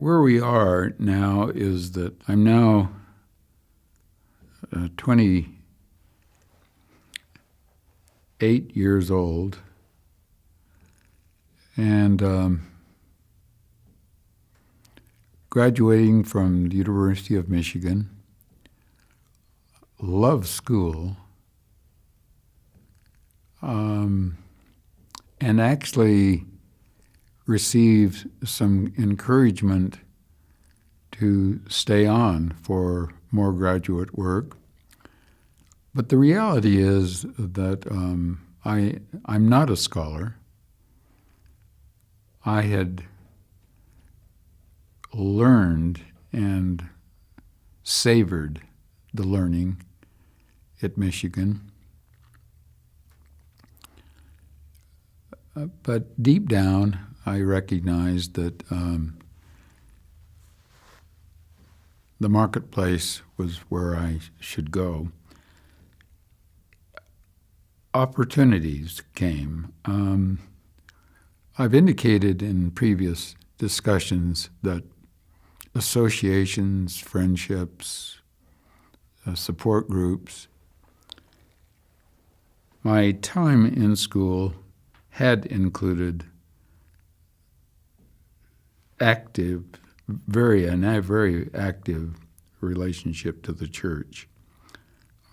Where we are now is that I'm now 28 years old, and graduating from the University of Michigan. Love school, and actually received some encouragement to stay on for more graduate work. But the reality is that I'm not a scholar. I had learned and savored the learning at Michigan. But deep down, I recognized that the marketplace was where I should go. Opportunities came. I've indicated in previous discussions that associations, friendships, support groups. My time in school had included very active relationship to the church.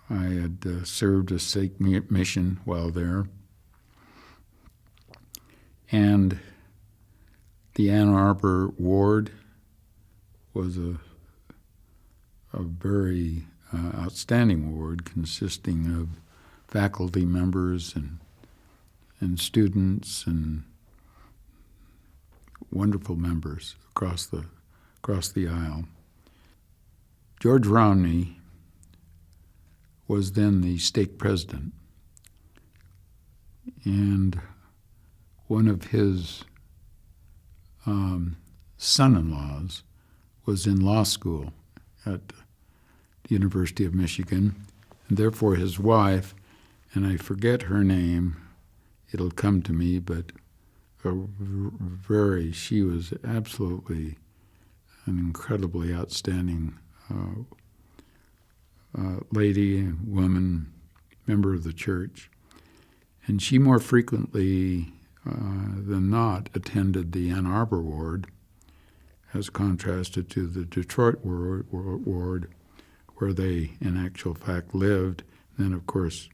I had served a stake mission while there, and the Ann Arbor ward was a very outstanding ward consisting of faculty members and students and wonderful members across the aisle. George Romney was then the stake president, and one of his son-in-laws was in law school at the University of Michigan, and therefore his wife, and I forget her name, it'll come to me, but she was absolutely an incredibly outstanding lady and woman, member of the church. And she more frequently than not attended the Ann Arbor ward as contrasted to the Detroit ward where they, in actual fact, lived. And then, of course,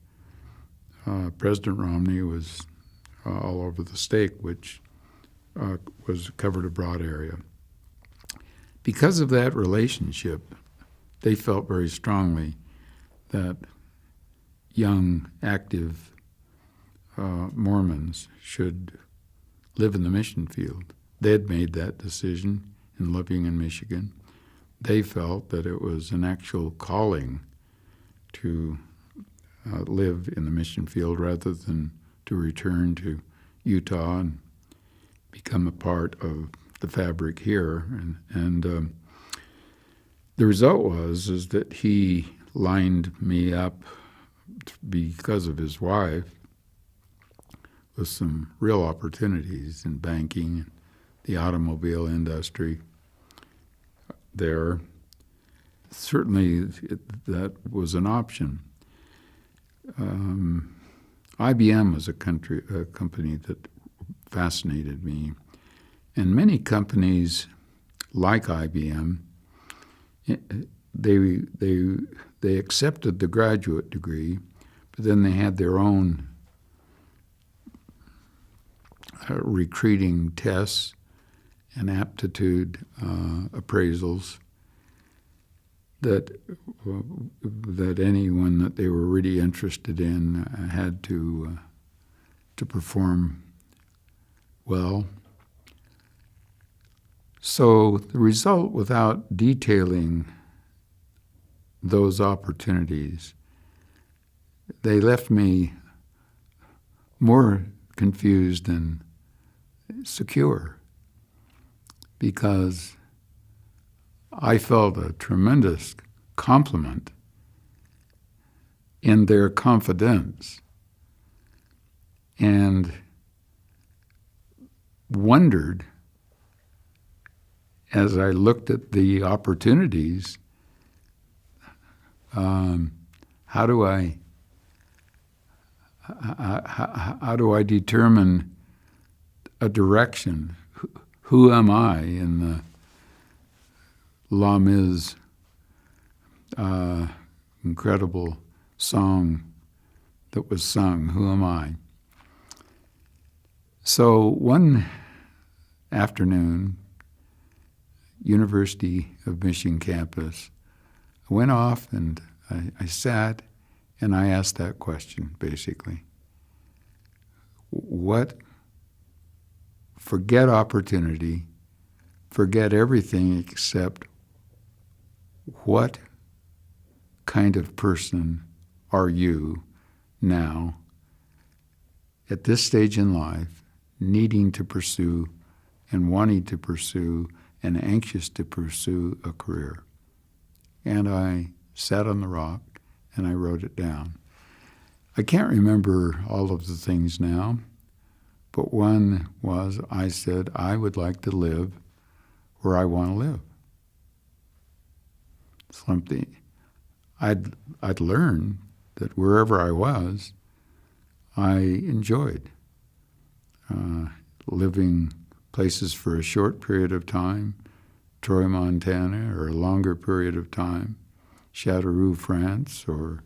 President Romney was all over the stake, which covered a broad area. Because of that relationship, they felt very strongly that young, active Mormons should live in the mission field. They had made that decision in living in Michigan. They felt that it was an actual calling to live in the mission field rather than to return to Utah and become a part of the fabric here. And the result is that he lined me up because of his wife with some real opportunities in banking and the automobile industry there. Certainly that was an option. IBM was a company that fascinated me. And many companies like IBM, they accepted the graduate degree, but then they had their own recruiting tests and aptitude appraisals that anyone that they were really interested in had to perform well. So the result, without detailing those opportunities, they left me more confused than secure, because I felt a tremendous compliment in their confidence and wondered as I looked at the opportunities, how do I determine a direction? Who am I in the La Mis incredible song that was sung, Who Am I? So one afternoon, University of Michigan campus, I went off and I sat and I asked that question, basically. Forget opportunity, forget everything except what kind of person are you now at this stage in life, needing to pursue and wanting to pursue and anxious to pursue a career? And I sat on the rock and I wrote it down. I can't remember all of the things now, but one was I said I would like to live where I want to live. Something I'd learned that wherever I was, I enjoyed living places for a short period of time, Troy, Montana, or a longer period of time, Châteauroux, France, or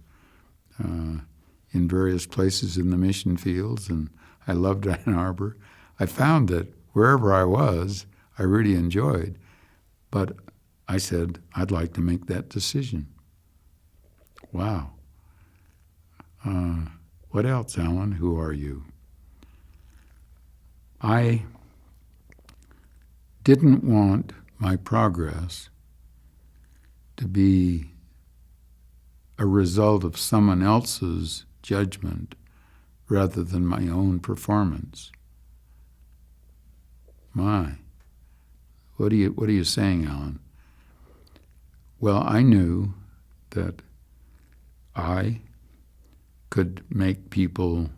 in various places in the mission fields, and I loved Ann Arbor. I found that wherever I was, I really enjoyed, but I said, I'd like to make that decision. Wow. What else, Alan? Who are you? I didn't want my progress to be a result of someone else's judgment rather than my own performance. My, what are you saying, Alan? Well, I knew that I could make people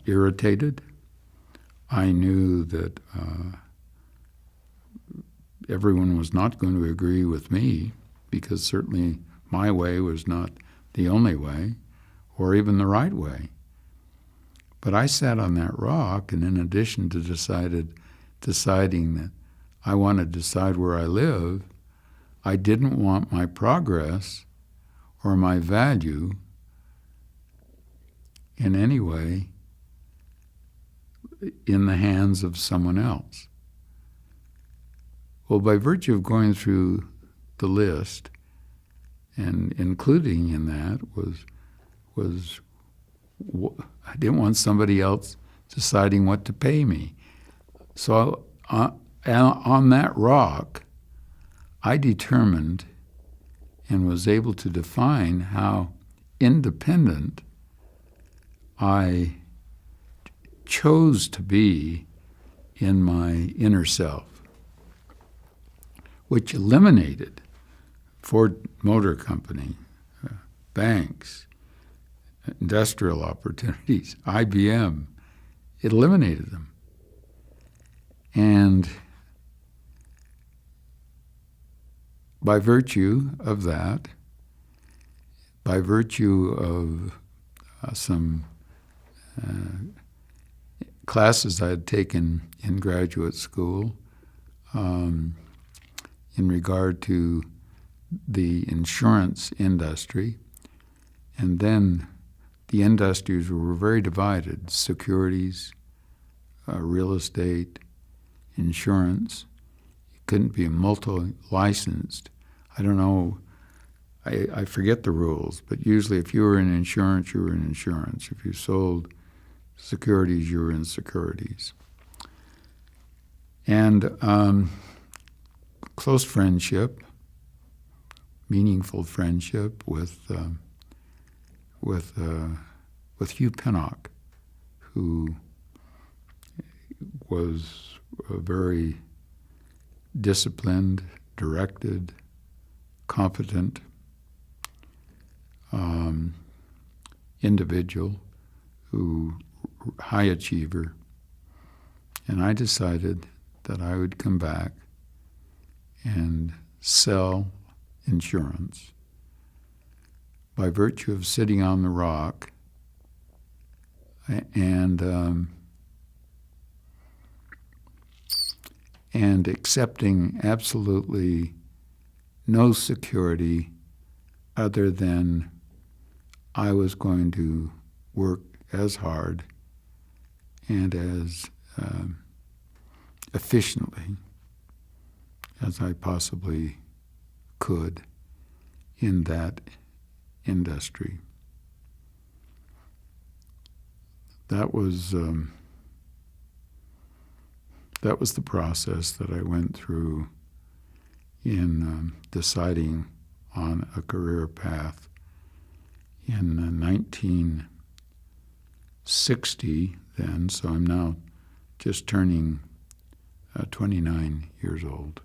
irritated. I knew that everyone was not going to agree with me, because certainly my way was not the only way or even the right way. But I sat on that rock, and in addition to deciding that I want to decide where I live, I didn't want my progress or my value in any way in the hands of someone else. Well, by virtue of going through the list, and including in that was I didn't want somebody else deciding what to pay me. So on that rock, I determined and was able to define how independent I chose to be in my inner self, which eliminated Ford Motor Company, banks, industrial opportunities, IBM. It eliminated them. And by virtue of that, by virtue of some classes I had taken in graduate school in regard to the insurance industry, and then the industries were very divided: securities, real estate, insurance. You couldn't be multi-licensed. I don't know, I forget the rules, but usually if you were in insurance, you were in insurance. If you sold securities, you were in securities. And close friendship, meaningful friendship with Hugh Pinnock, who was a very disciplined, directed, competent individual, high achiever. And I decided that I would come back and sell insurance. By virtue of sitting on the rock and accepting absolutely no security other than I was going to work as hard and as efficiently as I possibly could in that industry. That was the process that I went through in deciding on a career path. In 1960 then, so I'm now just turning 29 years old.